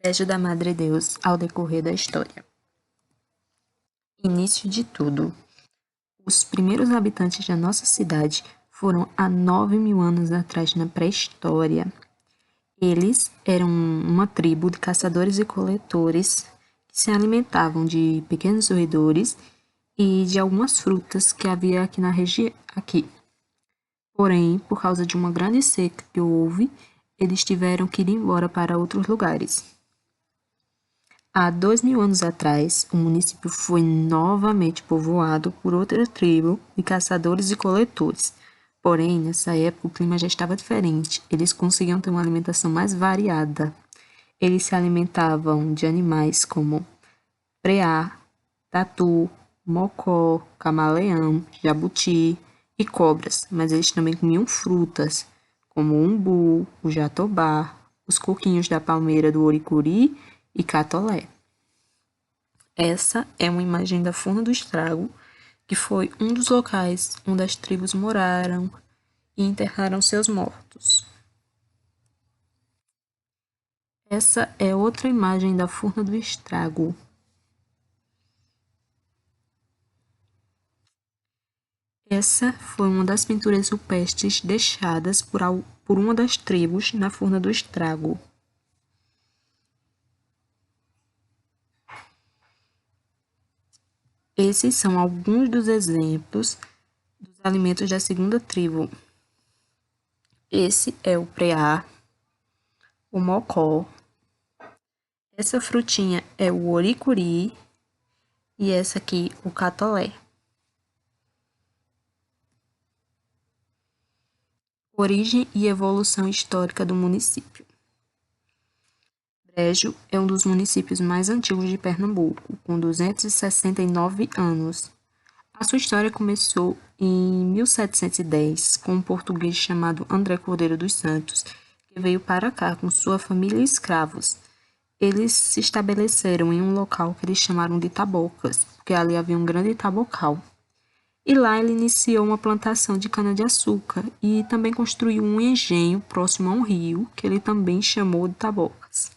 Brejo da Madre Deus ao decorrer da história. Início de tudo. Os primeiros habitantes da nossa cidade foram há 9.000 anos atrás, na pré-história. Eles eram uma tribo de caçadores e coletores que se alimentavam de pequenos roedores e de algumas frutas que havia aqui na região. Porém, por causa de uma grande seca que houve, eles tiveram que ir embora para outros lugares. Há 2.000 anos atrás, o município foi novamente povoado por outra tribo de caçadores e coletores. Porém, nessa época, o clima já estava diferente. Eles conseguiam ter uma alimentação mais variada. Eles se alimentavam de animais como preá, tatu, mocó, camaleão, jabuti e cobras, mas eles também comiam frutas, como o umbu, o jatobá, os coquinhos da palmeira do oricuri e catolé. Essa é uma imagem da Furna do Estrago, que foi um dos locais onde as tribos moraram e enterraram seus mortos. Essa é outra imagem da Furna do Estrago. Essa foi uma das pinturas rupestres deixadas por uma das tribos na Furna do Estrago. Esses são alguns dos exemplos dos alimentos da segunda tribo. Esse é o preá, o mocó. Essa frutinha é o oricuri e essa aqui o catolé. Origem e evolução histórica do município. Brejo é um dos municípios mais antigos de Pernambuco, com 269 anos. A sua história começou em 1710, com um português chamado André Cordeiro dos Santos, que veio para cá com sua família e escravos. Eles se estabeleceram em um local que eles chamaram de Tabocas, porque ali havia um grande tabocal. E lá ele iniciou uma plantação de cana-de-açúcar e também construiu um engenho próximo a um rio, que ele também chamou de Tabocas.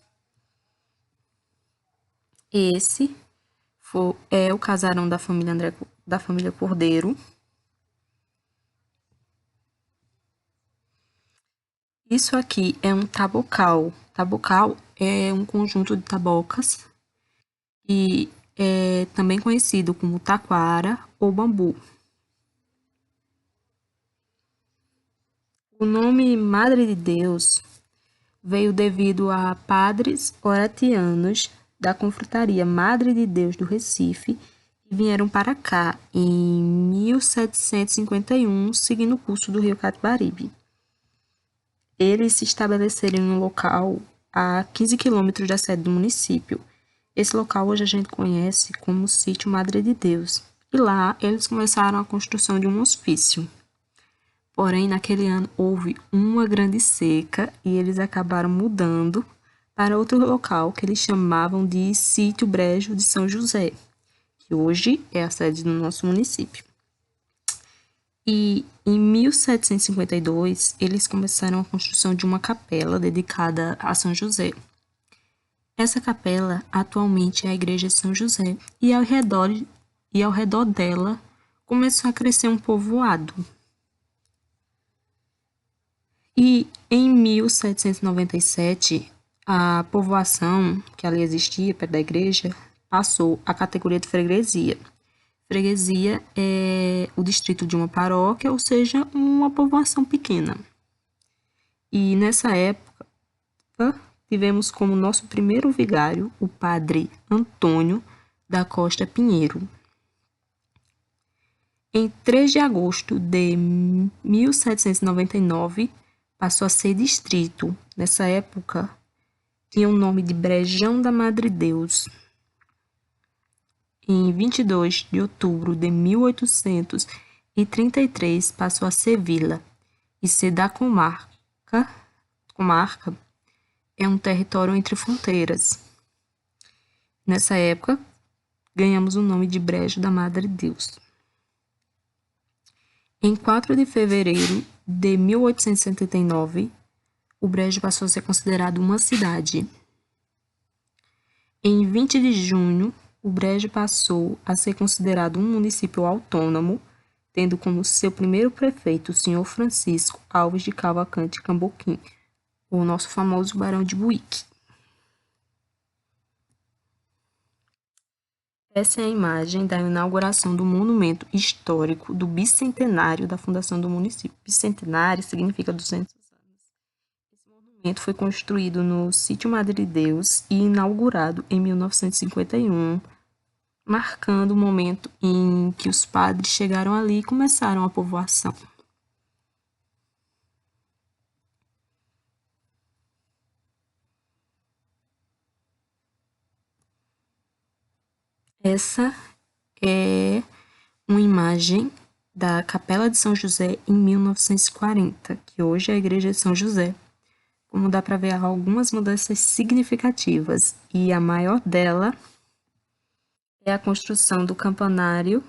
Esse é o casarão da família Cordeiro. Isso aqui é um tabocal. Tabocal é um conjunto de tabocas e é também conhecido como taquara ou bambu. O nome Madre de Deus veio devido a padres oratianos da confraria Madre de Deus do Recife, que vieram para cá em 1751, seguindo o curso do rio Capibaribe. Eles se estabeleceram em um local a 15 quilômetros da sede do município. Esse local hoje a gente conhece como Sítio Madre de Deus. E lá eles começaram a construção de um hospício. Porém, naquele ano houve uma grande seca e eles acabaram mudando para outro local que eles chamavam de Sítio Brejo de São José, que hoje é a sede do nosso município. E em 1752, eles começaram a construção de uma capela dedicada a São José. Essa capela atualmente é a Igreja de São José e ao redor dela começou a crescer um povoado. E em 1797, a povoação que ali existia perto da igreja passou à categoria de freguesia. Freguesia é o distrito de uma paróquia, ou seja, uma povoação pequena. E nessa época, tivemos como nosso primeiro vigário o padre Antônio da Costa Pinheiro. Em 3 de agosto de 1799, passou a ser distrito. Nessa época, tinha o nome de Brejão da Madre Deus. Em 22 de outubro de 1833, passou a ser vila e ser da comarca é um território entre fronteiras. Nessa época, ganhamos o nome de Brejo da Madre Deus. Em 4 de fevereiro de 1879, o Brejo passou a ser considerado uma cidade. Em 20 de junho, o Brejo passou a ser considerado um município autônomo, tendo como seu primeiro prefeito o senhor Francisco Alves de Cavalcante Camboquim, o nosso famoso Barão de Buíque. Essa é a imagem da inauguração do monumento histórico do bicentenário da fundação do município. Bicentenário significa 200 anos. Esse monumento foi construído no Sítio Madre de Deus e inaugurado em 1951, marcando o momento em que os padres chegaram ali e começaram a povoação. Essa é uma imagem da Capela de São José em 1940, que hoje é a Igreja de São José. Como dá para ver, há algumas mudanças significativas, e a maior dela é a construção do campanário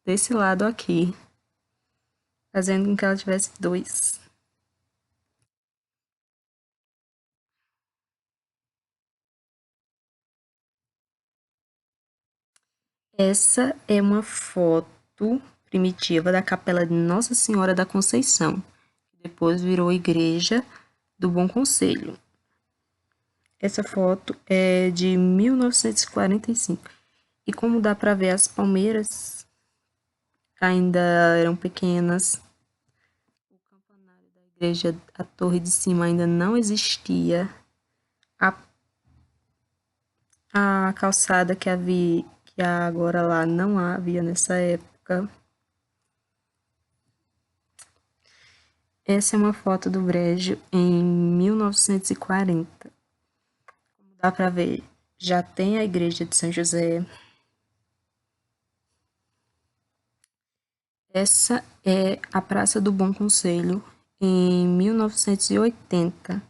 desse lado aqui, fazendo com que ela tivesse dois. Essa é uma foto primitiva da Capela de Nossa Senhora da Conceição, que depois virou Igreja do Bom Conselho. Essa foto é de 1945. E como dá para ver, as palmeiras ainda eram pequenas. O campanário da igreja, a torre de cima ainda não existia. A calçada que há agora lá não havia nessa época. Essa é uma foto do Brejo em 1940. Como dá para ver, já tem a igreja de São José. Essa é a Praça do Bom Conselho em 1980,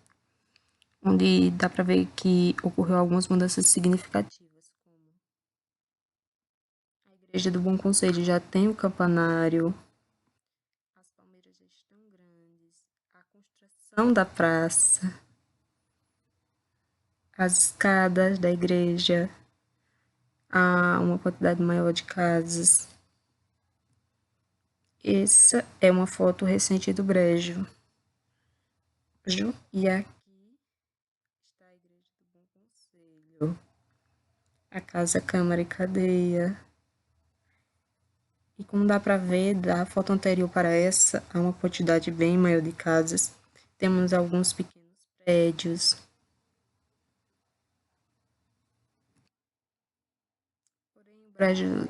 onde dá para ver que ocorreu algumas mudanças significativas, como a Igreja do Bom Conselho já tem o campanário, as palmeiras já estão grandes, a construção da praça, as escadas da igreja, há uma quantidade maior de casas. Essa é uma foto recente do Brejo. E aqui está a Igreja do Bom Conselho, a Casa, Câmara e Cadeia. E como dá para ver, da foto anterior para essa, há uma quantidade bem maior de casas. Temos alguns pequenos prédios. Porém,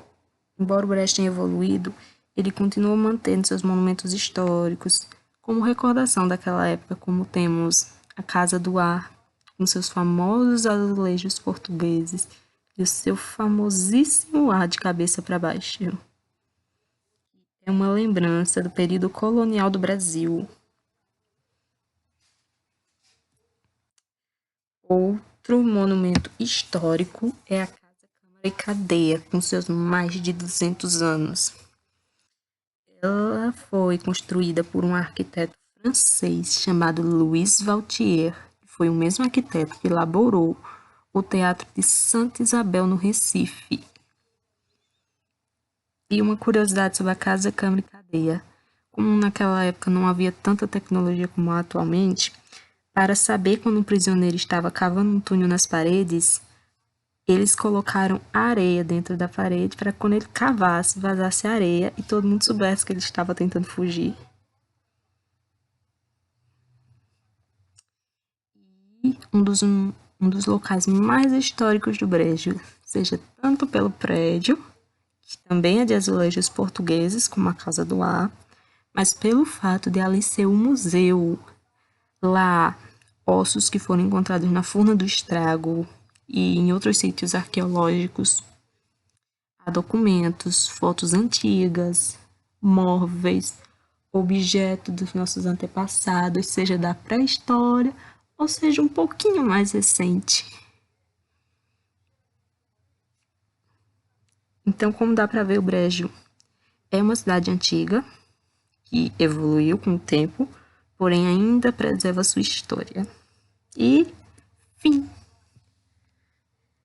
embora o Brejo tenha evoluído, ele continua mantendo seus monumentos históricos, como recordação daquela época, como temos a Casa do Ar, com seus famosos azulejos portugueses e o seu famosíssimo ar de cabeça para baixo. É uma lembrança do período colonial do Brasil. Outro monumento histórico é a Casa, Câmara e Cadeia, com seus mais de 200 anos. Ela foi construída por um arquiteto francês chamado Louis Vautier, que foi o mesmo arquiteto que elaborou o Teatro de Santa Isabel, no Recife. E uma curiosidade sobre a Casa, Câmara e Cadeia. Como naquela época não havia tanta tecnologia como há atualmente, para saber quando um prisioneiro estava cavando um túnel nas paredes, eles colocaram areia dentro da parede para quando ele cavasse, vazasse areia e todo mundo soubesse que ele estava tentando fugir. E um dos locais mais históricos do Brejo, seja tanto pelo prédio, que também é de azulejos portugueses, como a Casa do Ar, mas pelo fato de ali ser um museu. Lá, ossos que foram encontrados na Furna do Estrago e em outros sítios arqueológicos. Há documentos, fotos antigas, móveis, objetos dos nossos antepassados, seja da pré-história ou seja um pouquinho mais recente. Então, como dá para ver, o Brejo é uma cidade antiga que evoluiu com o tempo, porém ainda preserva sua história. E